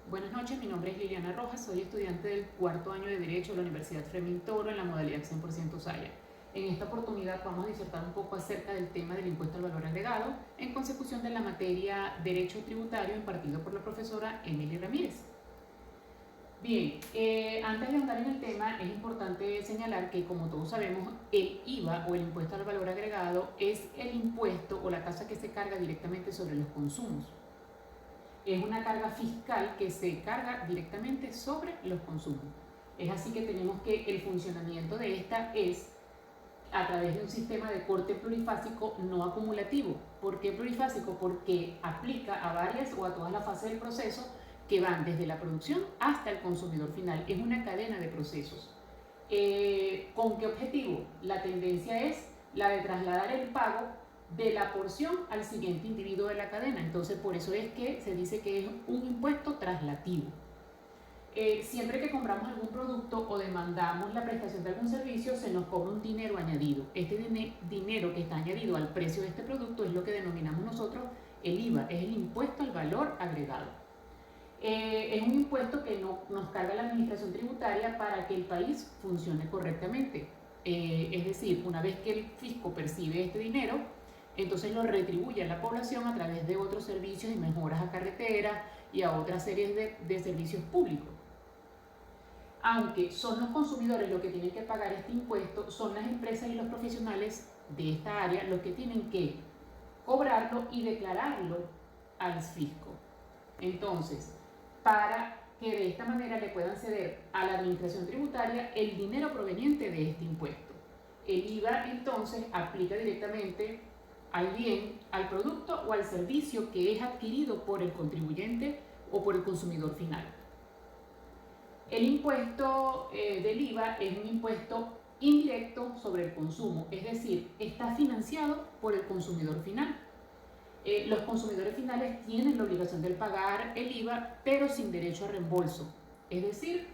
Buenas noches, mi nombre es Liliana Rojas, soy estudiante del cuarto año de Derecho de la Universidad Fermín Toro en la modalidad 100% Saya. En esta oportunidad vamos a disertar un poco acerca del tema del impuesto al valor agregado en consecución de la materia Derecho Tributario impartido por la profesora Emily Ramírez. Bien, antes de andar en el tema es importante señalar que, como todos sabemos, el IVA o el impuesto al valor agregado es el impuesto o la tasa que se carga directamente sobre los consumos. Es una carga fiscal que se carga directamente sobre los consumos. Es así que tenemos que el funcionamiento de esta es a través de un sistema de corte plurifásico no acumulativo. ¿Por qué plurifásico? Porque aplica a varias o a todas las fases del proceso que van desde la producción hasta el consumidor final. Es una cadena de procesos. ¿Con qué objetivo? La tendencia es la de trasladar el pago de la porción al siguiente individuo de la cadena. Entonces, por eso es que se dice que es un impuesto traslativo. Siempre que compramos algún producto o demandamos la prestación de algún servicio, se nos cobra un dinero añadido. Este dinero que está añadido al precio de este producto es lo que denominamos nosotros el IVA, es el impuesto al valor agregado. Es un impuesto que nos carga la administración tributaria para que el país funcione correctamente. Es decir, una vez que el fisco percibe este dinero, entonces lo retribuye a la población a través de otros servicios y mejoras a carreteras y a otras series de servicios públicos. Aunque son los consumidores los que tienen que pagar este impuesto, son las empresas y los profesionales de esta área los que tienen que cobrarlo y declararlo al fisco. Entonces, para que de esta manera le puedan ceder a la administración tributaria el dinero proveniente de este impuesto. El IVA entonces aplica directamente al bien, al producto o al servicio que es adquirido por el contribuyente o por el consumidor final. El impuesto del IVA es un impuesto indirecto sobre el consumo, es decir, está financiado por el consumidor final. Los consumidores finales tienen la obligación de pagar el IVA, pero sin derecho a reembolso. Es decir,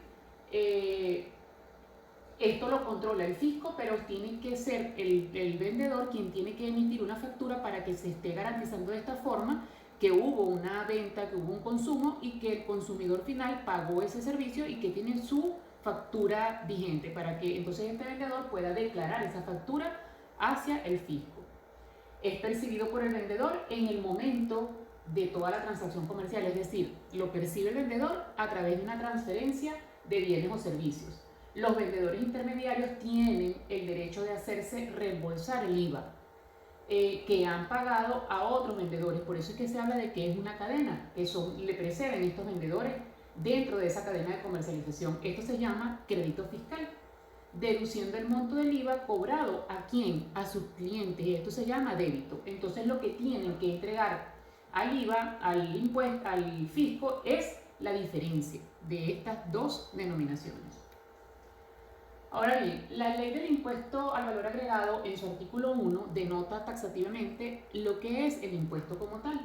esto lo controla el fisco, pero tiene que ser el vendedor quien tiene que emitir una factura para que se esté garantizando de esta forma que hubo una venta, que hubo un consumo y que el consumidor final pagó ese servicio y que tiene su factura vigente para que entonces este vendedor pueda declarar esa factura hacia el fisco. Es percibido por el vendedor en el momento de toda la transacción comercial, es decir, lo percibe el vendedor a través de una transferencia de bienes o servicios. Los vendedores intermediarios tienen el derecho de hacerse reembolsar el IVA que han pagado a otros vendedores. Por eso es que se habla de que es una cadena, que le preceden estos vendedores dentro de esa cadena de comercialización. Esto se llama crédito fiscal, deduciendo el monto del IVA cobrado a quién, a sus clientes. Esto se llama débito. Entonces lo que tienen que entregar al IVA, al impuesto, al fisco, es la diferencia de estas dos denominaciones. Ahora bien, la ley del impuesto al valor agregado en su artículo 1 denota taxativamente lo que es el impuesto como tal.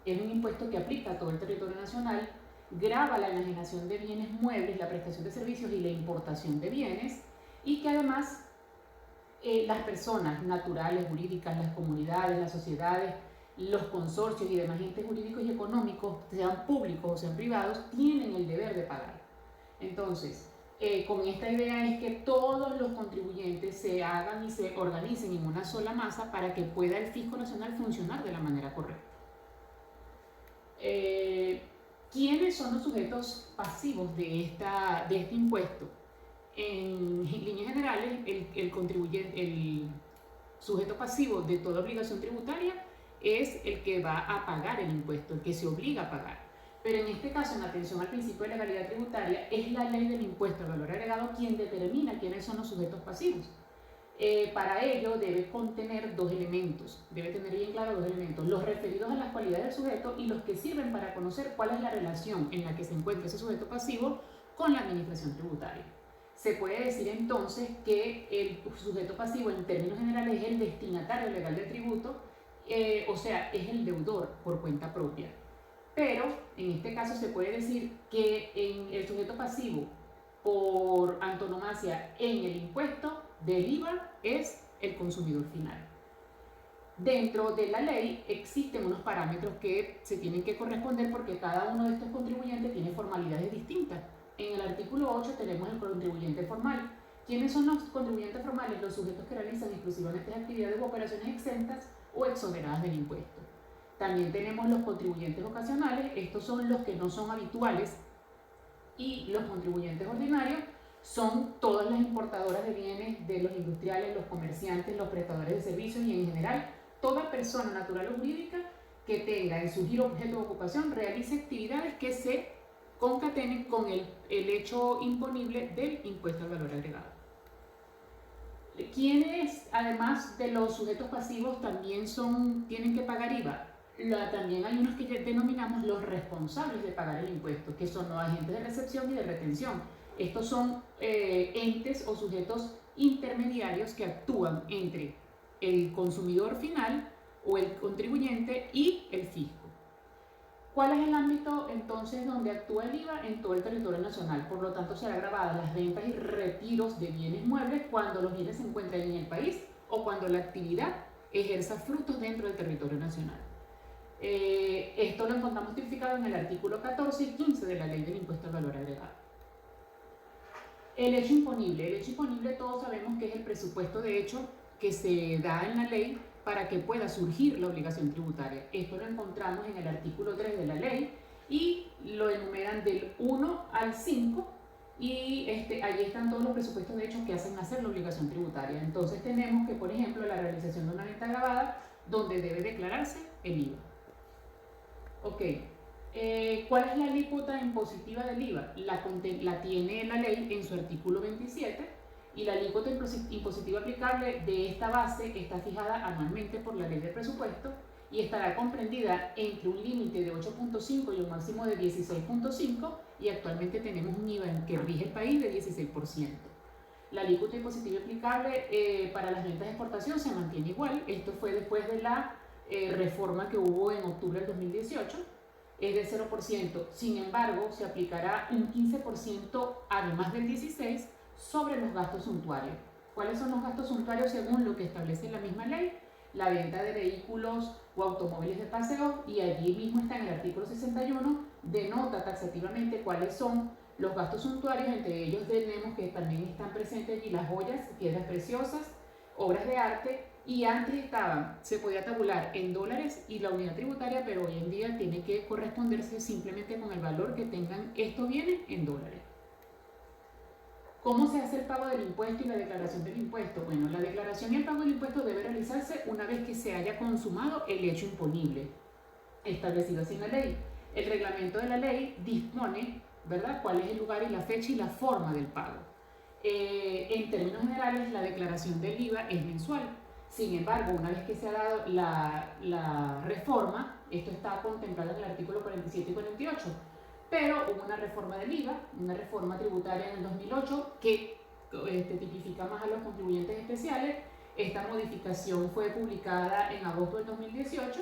Es un impuesto que aplica a todo el territorio nacional, grava la enajenación de bienes muebles, la prestación de servicios y la importación de bienes, y que además las personas naturales, jurídicas, las comunidades, las sociedades, los consorcios y demás entes jurídicos y económicos, sean públicos o sean privados, tienen el deber de pagar. Entonces, con esta idea es que todos los contribuyentes se hagan y se organicen en una sola masa para que pueda el Fisco Nacional funcionar de la manera correcta. ¿Quiénes son los sujetos pasivos de este impuesto? En líneas generales, el sujeto pasivo de toda obligación tributaria es el que va a pagar el impuesto, el que se obliga a pagar. Pero en este caso, en atención al principio de legalidad tributaria, es la ley del impuesto al valor agregado quien determina quiénes son los sujetos pasivos. Para ello debe contener dos elementos, debe tener bien claro dos elementos, los referidos a las cualidades del sujeto y los que sirven para conocer cuál es la relación en la que se encuentra ese sujeto pasivo con la administración tributaria. Se puede decir entonces que el sujeto pasivo en términos generales es el destinatario legal del tributo, o sea, es el deudor por cuenta propia. Pero en este caso se puede decir que el sujeto pasivo por antonomasia en el impuesto del IVA es el consumidor final. Dentro de la ley existen unos parámetros que se tienen que corresponder porque cada uno de estos contribuyentes tiene formación artículo 8 tenemos el contribuyente formal. ¿Quiénes son los contribuyentes formales? Los sujetos que realizan exclusivamente actividades u operaciones exentas o exoneradas del impuesto. También tenemos los contribuyentes ocasionales, estos son los que no son habituales, y los contribuyentes ordinarios son todas las importadoras de bienes de los industriales, los comerciantes, los prestadores de servicios y en general toda persona natural o jurídica que tenga en su giro objeto de ocupación realice actividades que se concatenen con el hecho imponible del impuesto al valor agregado. ¿Quiénes, además de los sujetos pasivos, también tienen que pagar IVA? También hay unos que denominamos los responsables de pagar el impuesto, que son los agentes de recepción y de retención. Estos son entes o sujetos intermediarios que actúan entre el consumidor final o el contribuyente y el fisco. ¿Cuál es el ámbito entonces donde actúa el IVA? En todo el territorio nacional. Por lo tanto, será grabada las ventas y retiros de bienes muebles cuando los bienes se encuentren en el país o cuando la actividad ejerza frutos dentro del territorio nacional. Esto lo encontramos tipificado en el artículo 14 y 15 de la Ley del Impuesto al Valor Agregado. El hecho imponible. El hecho imponible todos sabemos que es el presupuesto de hecho que se da en la ley para que pueda surgir la obligación tributaria. Esto lo encontramos en el artículo 3 de la ley y lo enumeran del 1 al 5 y allí están todos los presupuestos de hecho que hacen nacer la obligación tributaria. Entonces tenemos que, por ejemplo, la realización de una venta gravada donde debe declararse el IVA. Ok, ¿cuál es la alícuota impositiva del IVA? La tiene la ley en su artículo 27 y la alícuota impositiva aplicable de esta base está fijada anualmente por la ley de presupuesto y estará comprendida entre un límite de 8.5 y un máximo de 16.5 y actualmente tenemos un IVA en que rige el país de 16%. La alícuota impositiva aplicable para las ventas de exportación se mantiene igual. Esto fue después de la reforma que hubo en octubre del 2018, es de 0%. Sin embargo, se aplicará un 15% además del 16% sobre los gastos suntuarios. ¿Cuáles son los gastos suntuarios según lo que establece la misma ley? La venta de vehículos o automóviles de paseo, y allí mismo está en el artículo 61, denota taxativamente cuáles son los gastos suntuarios. Entre ellos tenemos que también están presentes allí las joyas, piedras preciosas, obras de arte, y antes se podía tabular en dólares y la unidad tributaria, pero hoy en día tiene que corresponderse simplemente con el valor que tengan estos bienes en dólares. ¿Cómo se hace el pago del impuesto y la declaración del impuesto? Bueno, la declaración y el pago del impuesto debe realizarse una vez que se haya consumado el hecho imponible, establecido así en la ley. El reglamento de la ley dispone, ¿verdad?, cuál es el lugar y la fecha y la forma del pago. En términos generales, la declaración del IVA es mensual. Sin embargo, una vez que se ha dado la reforma, esto está contemplado en el artículo 47 y 48, pero hubo una reforma del IVA, una reforma tributaria en el 2008 que tipifica más a los contribuyentes especiales. Esta modificación fue publicada en agosto del 2018,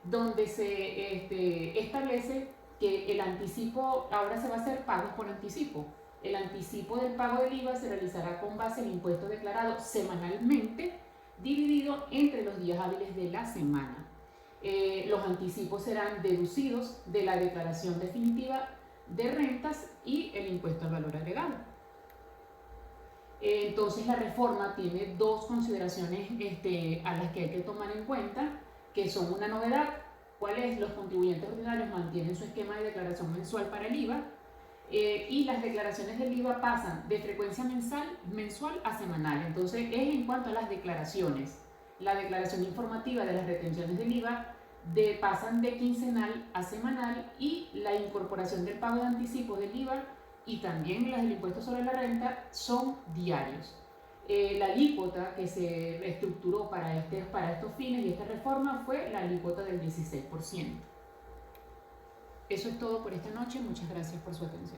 donde se establece que el anticipo, ahora se va a hacer pagos por anticipo. El anticipo del pago del IVA se realizará con base en impuesto declarado semanalmente, dividido entre los días hábiles de la semana. Los anticipos serán deducidos de la declaración definitiva de rentas y el impuesto al valor agregado. Entonces la reforma tiene dos consideraciones a las que hay que tomar en cuenta, que son una novedad. ¿Cuál es? Los contribuyentes ordinarios mantienen su esquema de declaración mensual para el IVA, y las declaraciones del IVA pasan de frecuencia mensual a semanal. Entonces es en cuanto a las declaraciones. La declaración informativa de las retenciones del IVA pasan de quincenal a semanal, y la incorporación del pago de anticipo del IVA y también las del impuesto sobre la renta son diarios. La alícuota que se estructuró para estos fines y esta reforma fue la alícuota del 16%. Eso es todo por esta noche. Muchas gracias por su atención.